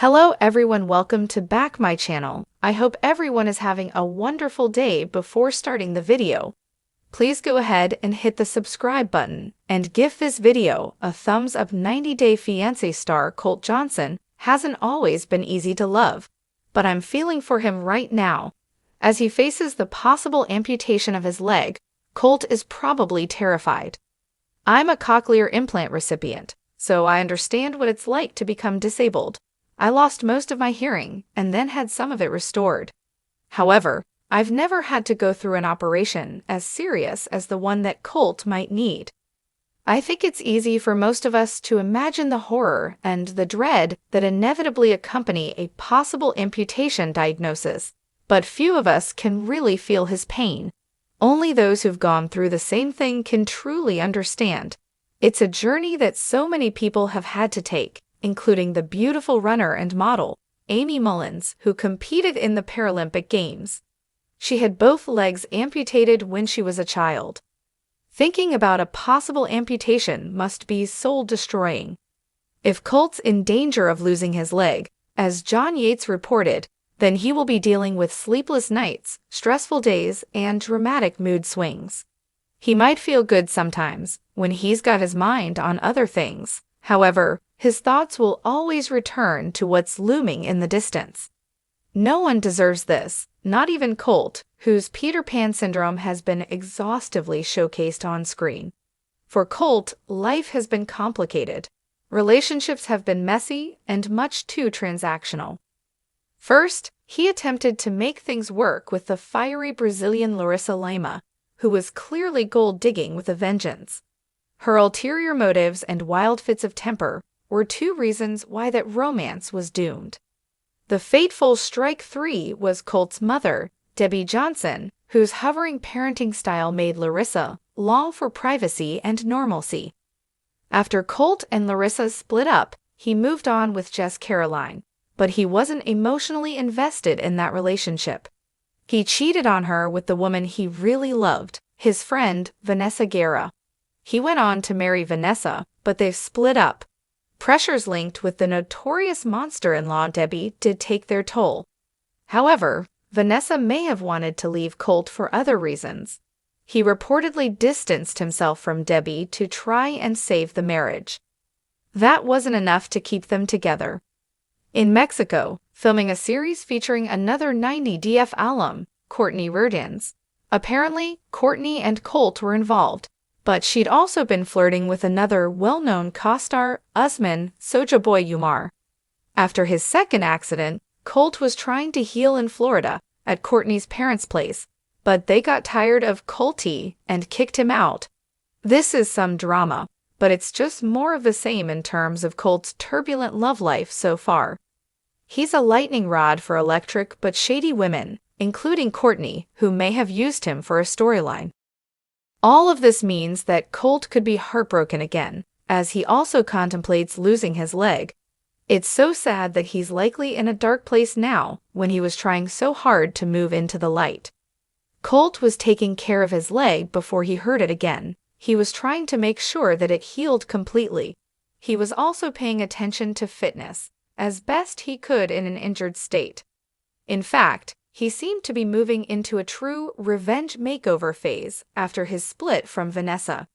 Hello everyone, welcome to back my channel. I hope everyone is having a wonderful day. Before starting the video, please go ahead and hit the subscribe button and give this video a thumbs up. 90-Day Fiancé star Colt Johnson hasn't always been easy to love, but I'm feeling for him right now. As he faces the possible amputation of his leg, Colt is probably terrified. I'm a cochlear implant recipient, so I understand what it's like to become disabled. I lost most of my hearing and then had some of it restored. However, I've never had to go through an operation as serious as the one that Colt might need. I think it's easy for most of us to imagine the horror and the dread that inevitably accompany a possible amputation diagnosis, but few of us can really feel his pain. Only those who've gone through the same thing can truly understand. It's a journey that so many people have had to take, including the beautiful runner and model, Amy Mullins, who competed in the Paralympic Games. She had both legs amputated when she was a child. Thinking about a possible amputation must be soul-destroying. If Colt's in danger of losing his leg, as John Yates reported, then he will be dealing with sleepless nights, stressful days, and dramatic mood swings. He might feel good sometimes, when he's got his mind on other things. However, his thoughts will always return to what's looming in the distance. No one deserves this, not even Colt, whose Peter Pan syndrome has been exhaustively showcased on screen. For Colt, life has been complicated. Relationships have been messy and much too transactional. First, he attempted to make things work with the fiery Brazilian Larissa Lima, who was clearly gold-digging with a vengeance. Her ulterior motives and wild fits of temper were two reasons why that romance was doomed. The fateful strike three was Colt's mother, Debbie Johnson, whose hovering parenting style made Larissa long for privacy and normalcy. After Colt and Larissa split up, he moved on with Jess Caroline, but he wasn't emotionally invested in that relationship. He cheated on her with the woman he really loved, his friend, Vanessa Guerra. He went on to marry Vanessa, but they've split up. Pressures linked with the notorious monster-in-law Debbie did take their toll. However, Vanessa may have wanted to leave Colt for other reasons. He reportedly distanced himself from Debbie to try and save the marriage. That wasn't enough to keep them together. In Mexico, filming a series featuring another 90DF alum, Courtney Reardons. Apparently, Courtney and Colt were involved, but she'd also been flirting with another well-known co-star, Usman Sojaboy Umar. After his second accident, Colt was trying to heal in Florida at Courtney's parents' place, but they got tired of Colty and kicked him out. This is some drama, but it's just more of the same in terms of Colt's turbulent love life so far. He's a lightning rod for electric but shady women, including Courtney, who may have used him for a storyline. All of this means that Colt could be heartbroken again, as he also contemplates losing his leg. It's so sad that he's likely in a dark place now when he was trying so hard to move into the light. Colt was taking care of his leg before he hurt it again. He was trying to make sure that it healed completely. He was also paying attention to fitness, as best he could in an injured state. In fact, he seemed to be moving into a true revenge makeover phase after his split from Vanessa.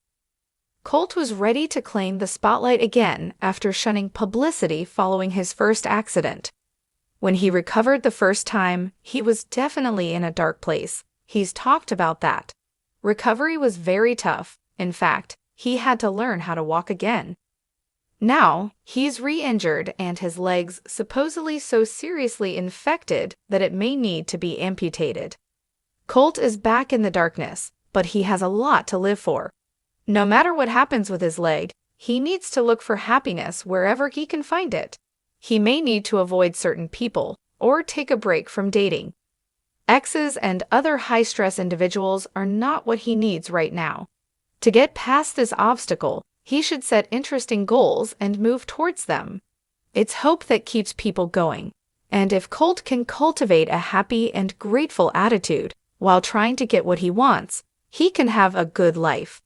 Colt was ready to claim the spotlight again after shunning publicity following his first accident. When he recovered the first time, he was definitely in a dark place. He's talked about that. Recovery was very tough. In fact, he had to learn how to walk again. Now, he's re-injured and his leg's supposedly so seriously infected that it may need to be amputated. Colt is back in the darkness, but he has a lot to live for. No matter what happens with his leg, he needs to look for happiness wherever he can find it. He may need to avoid certain people or take a break from dating. Exes and other high-stress individuals are not what he needs right now. To get past this obstacle, he should set interesting goals and move towards them. It's hope that keeps people going. And if Colt can cultivate a happy and grateful attitude while trying to get what he wants, he can have a good life.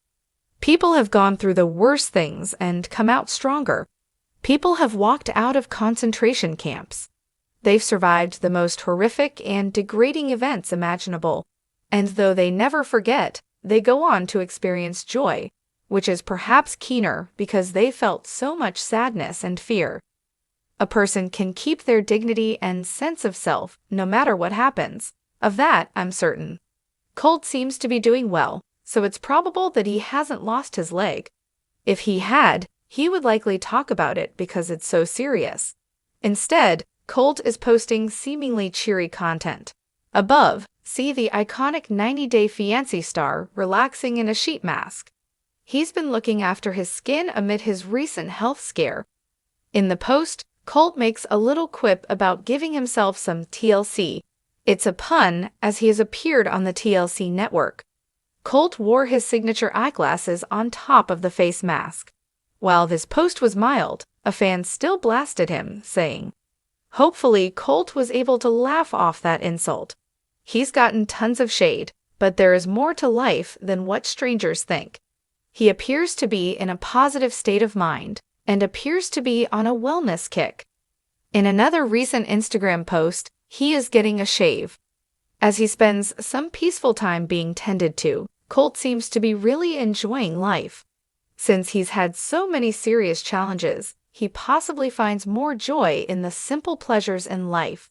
People have gone through the worst things and come out stronger. People have walked out of concentration camps. They've survived the most horrific and degrading events imaginable, and though they never forget, they go on to experience joy, which is perhaps keener because they felt so much sadness and fear. A person can keep their dignity and sense of self no matter what happens. Of that, I'm certain. Colt seems to be doing well, so it's probable that he hasn't lost his leg. If he had, he would likely talk about it because it's so serious. Instead, Colt is posting seemingly cheery content. Above, see the iconic 90-Day Fiancé star relaxing in a sheet mask. He's been looking after his skin amid his recent health scare. In the post, Colt makes a little quip about giving himself some TLC. It's a pun, as he has appeared on the TLC network. Colt wore his signature eyeglasses on top of the face mask. While this post was mild, a fan still blasted him, saying, "Hopefully Colt was able to laugh off that insult. He's gotten tons of shade, but there is more to life than what strangers think." He appears to be in a positive state of mind and appears to be on a wellness kick. In another recent Instagram post, he is getting a shave. As he spends some peaceful time being tended to, Colt seems to be really enjoying life. Since he's had so many serious challenges, he possibly finds more joy in the simple pleasures in life.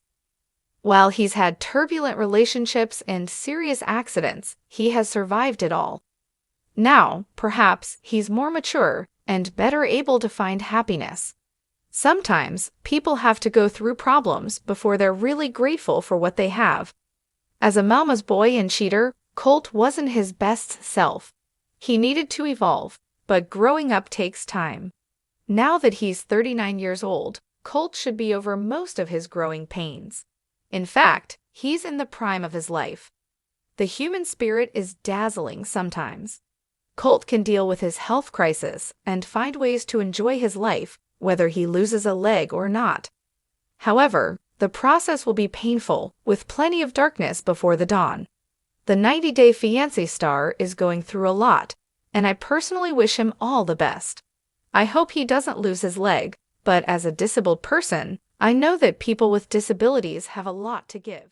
While he's had turbulent relationships and serious accidents, he has survived it all. Now, perhaps, he's more mature and better able to find happiness. Sometimes, people have to go through problems before they're really grateful for what they have. As a mama's boy and cheater, Colt wasn't his best self. He needed to evolve, but growing up takes time. Now that he's 39 years old, Colt should be over most of his growing pains. In fact, he's in the prime of his life. The human spirit is dazzling sometimes. Colt can deal with his health crisis and find ways to enjoy his life, whether he loses a leg or not. However, the process will be painful, with plenty of darkness before the dawn. The 90-Day Fiancé star is going through a lot, and I personally wish him all the best. I hope he doesn't lose his leg, but as a disabled person, I know that people with disabilities have a lot to give.